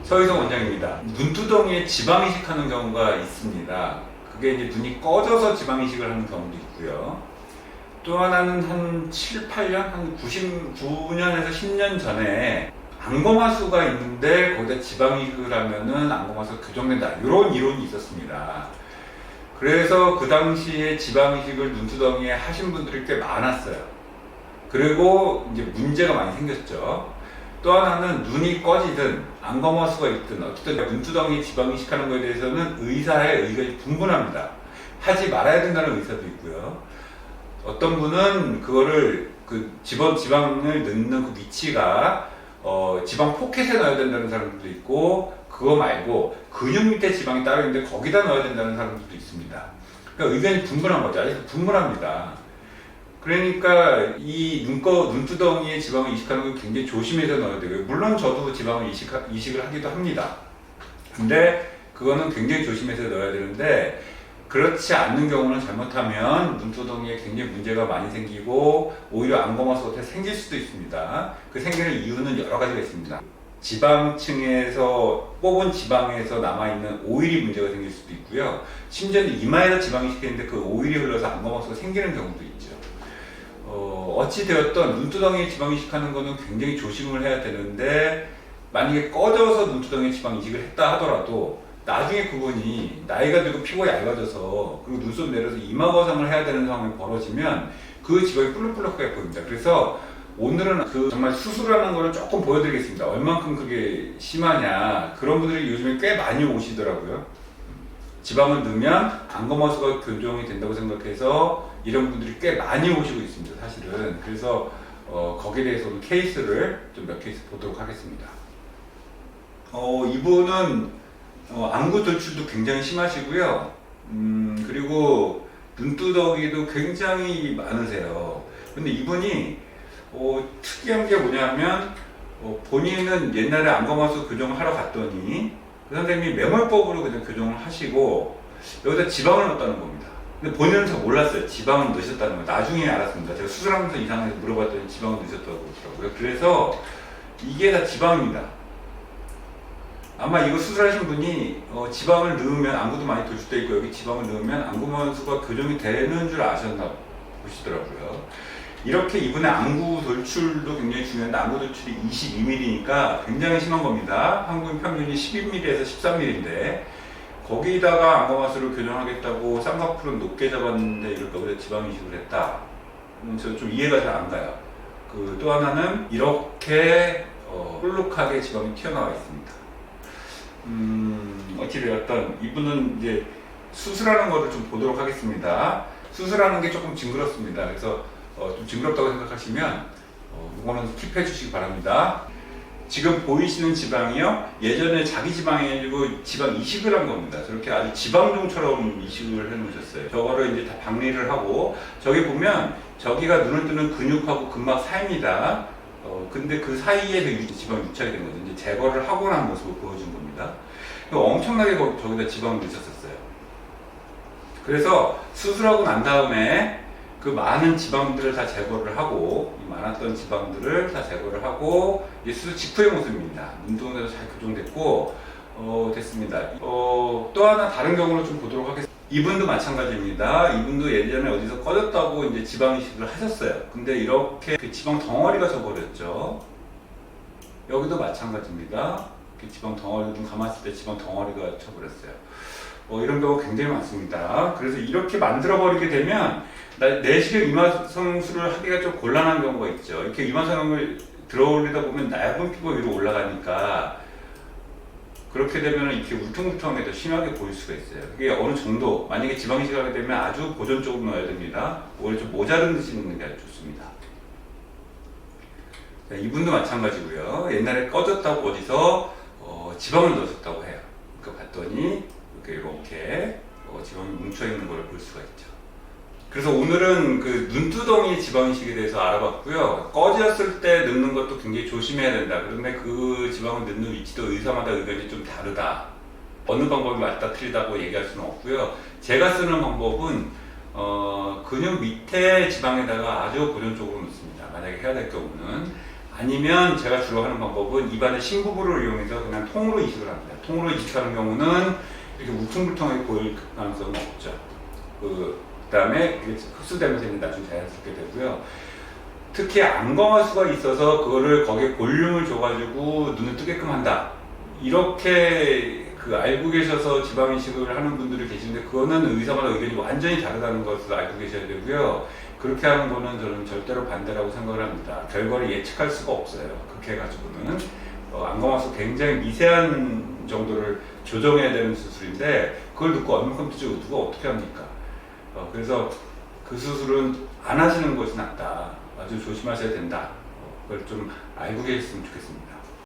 서희성 원장입니다. 눈두덩이에 지방 이식하는 경우가 있습니다. 그게 이제 눈이 꺼져서 지방 이식을 하는 경우도 있고요. 또 하나는 한 7, 8년, 한 99년에서 10년 전에 안검하수가 있는데 거기다 지방 이식을 하면은 안검하수가 교정된다. 이런 이론이 있었습니다. 그래서 그 당시에 지방 이식을 눈두덩이에 하신 분들이 꽤 많았어요. 그리고 이제 문제가 많이 생겼죠. 또 하나는 눈이 꺼지든 안검하수가 있든 어쨌든 눈두덩이 지방 이식하는 것에 대해서는 의사의 의견이 분분합니다. 하지 말아야 된다는 의사도 있고요. 어떤 분은 그거를 지방을 넣는 그 위치가 지방 포켓에 넣어야 된다는 사람들도 있고, 그거 말고 근육 밑에 지방이 따로 있는데 거기다 넣어야 된다는 사람들도 있습니다. 그러니까 의견이 분분한 거죠. 아직 분분합니다. 그러니까 이 눈두덩이에 지방을 이식하는 걸 굉장히 조심해서 넣어야 되고요. 물론 저도 지방을 이식을 하기도 합니다. 근데 그거는 굉장히 조심해서 넣어야 되는데, 그렇지 않는 경우는 잘못하면 눈두덩이에 굉장히 문제가 많이 생기고 오히려 안검하수가 생길 수도 있습니다. 그 생기는 이유는 여러 가지가 있습니다. 지방층에서 뽑은 지방에서 남아있는 오일이 문제가 생길 수도 있고요. 심지어는 이마에다 지방이 시키는데 그 오일이 흘러서 안검하수가 생기는 경우도 있죠. 어찌되었던 눈두덩이에 지방 이식하는 거는 굉장히 조심을 해야 되는데, 만약에 꺼져서 눈두덩이에 지방 이식을 했다 하더라도 나중에 그분이 나이가 들고 피부가 얇아져서 그리고 눈썹 내려서 이마 거상을 해야 되는 상황이 벌어지면 그 지방이 뿔룩뿔룩하게 보입니다. 그래서 오늘은 정말 수술하는 거를 조금 보여드리겠습니다. 얼만큼 그게 심하냐. 그런 분들이 요즘에 꽤 많이 오시더라고요. 지방을 넣으면 안검하수가 교정이 된다고 생각해서 이런 분들이 꽤 많이 오시고 있습니다, 사실은. 그래서 거기에 대해서는 케이스를 좀 몇 케이스 보도록 하겠습니다. 이분은 안구 돌출도 굉장히 심하시고요. 그리고 눈두덩이도 굉장히 많으세요. 근데 이분이 특이한 게 뭐냐면 본인은 옛날에 안검하수 교정을 하러 갔더니 그 선생님이 매몰법으로 그냥 교정을 하시고 여기다 지방을 넣었다는 겁니다. 근데 본인은 잘 몰랐어요. 지방을 넣으셨다는 거. 나중에 알았습니다. 제가 수술하면서 이상해서 물어봤더니 지방을 넣으셨다고 그러더라고요. 그래서 이게 다 지방입니다. 아마 이거 수술하신 분이 지방을 넣으면 안구도 많이 돌출되어 있고 여기 지방을 넣으면 안검하수가 교정이 되는 줄 아셨나 보시더라고요. 이렇게 이분의 안구 돌출도 굉장히 중요한데 안구 돌출이 22mm니까 굉장히 심한 겁니다. 한국인 평균이 11mm에서 13mm인데 거기다가 안검하수를 교정하겠다고 쌍꺼풀은 높게 잡았는데 이걸 거기다 지방 이식을 했다. 저 좀 이해가 잘 안 가요. 또 하나는 이렇게 볼록하게 지방이 튀어나와 있습니다. 어찌되었던 이분은 이제 수술하는 거를 좀 보도록 하겠습니다. 수술하는 게 조금 징그럽습니다. 그래서 좀 징그럽다고 생각하시면 이거는 킵해 주시기 바랍니다. 지금 보이시는 지방이요, 예전에 자기 지방이 아니고 지방 이식을 한 겁니다. 저렇게 아주 지방종처럼 이식을 해 놓으셨어요. 저거를 이제 다 박리를 하고, 저기 보면 저기가 눈을 뜨는 근육하고 근막 사이입니다. 근데 그 사이에 지방이 유착이 된 거죠. 이제 제거를 하고 난 모습을 보여준 겁니다. 엄청나게 저기다 지방을 넣으셨었어요. 그래서 수술하고 난 다음에 그 많은 지방들을 다 제거를 하고, 이 많았던 지방들을 다 제거를 하고, 이제 수술 직후의 모습입니다. 눈두덩이도 잘 교정됐고, 됐습니다. 또 하나 다른 경우를 좀 보도록 하겠습니다. 이분도 마찬가지입니다. 이분도 예전에 어디서 꺼졌다고 이제 지방 이식을 하셨어요. 근데 이렇게 그 지방 덩어리가 져버렸죠. 여기도 마찬가지입니다. 지방 덩어리, 눈 감았을 때 지방 덩어리가 쳐버렸어요. 이런 경우 굉장히 많습니다. 그래서 이렇게 만들어버리게 되면 내시경 이마성술을 하기가 좀 곤란한 경우가 있죠. 이렇게 이마성을 들어올리다 보면 얇은 피부가 위로 올라가니까 그렇게 되면 이렇게 울퉁불퉁하게 더 심하게 보일 수가 있어요. 그게 어느 정도, 만약에 지방 이식을 하게 되면 아주 보존적으로 넣어야 됩니다. 오히려 좀 모자른 듯이 넣는 게 아주 좋습니다. 자, 이분도 마찬가지고요. 옛날에 꺼졌다고 어디서 지방을 넣었다고 해요. 그러니까 봤더니 이렇게 지방이 뭉쳐있는 걸 볼 수가 있죠. 그래서 오늘은 그 눈두덩이 지방 이식에 대해서 알아봤고요. 꺼졌을 때 넣는 것도 굉장히 조심해야 된다. 그런데 그 지방을 넣는 위치도 의사마다 의견이 좀 다르다. 어느 방법이 맞다 틀리다고 얘기할 수는 없고요. 제가 쓰는 방법은 근육 밑에 지방에다가 아주 보존적으로 넣습니다. 만약에 해야 될 경우는 아니면 제가 주로 하는 방법은 입안의 심부분을 이용해서 그냥 통으로 이식을 합니다. 통으로 이식하는 경우는 이렇게 울퉁불퉁하게 보일 가능성은 없죠. 그다음에 흡수되면서 이제 나중에 자연스럽게 되고요. 특히 안검하수가 있어서 그거를 거기에 볼륨을 줘가지고 눈을 뜨게끔 한다. 이렇게 알고 계셔서 지방 이식을 하는 분들이 계신데 그거는 의사마다 의견이 완전히 다르다는 것을 알고 계셔야 되고요. 그렇게 하는 거는 저는 절대로 반대라고 생각을 합니다. 결과를 예측할 수가 없어요. 그렇게 해가지고는 안검하수 굉장히 미세한 정도를 조정해야 되는 수술인데 그걸 듣고 얼마큼지고 누가 어떻게 합니까? 그래서 그 수술은 안 하시는 것이 낫다. 아주 조심하셔야 된다. 그걸 좀 알고 계셨으면 좋겠습니다.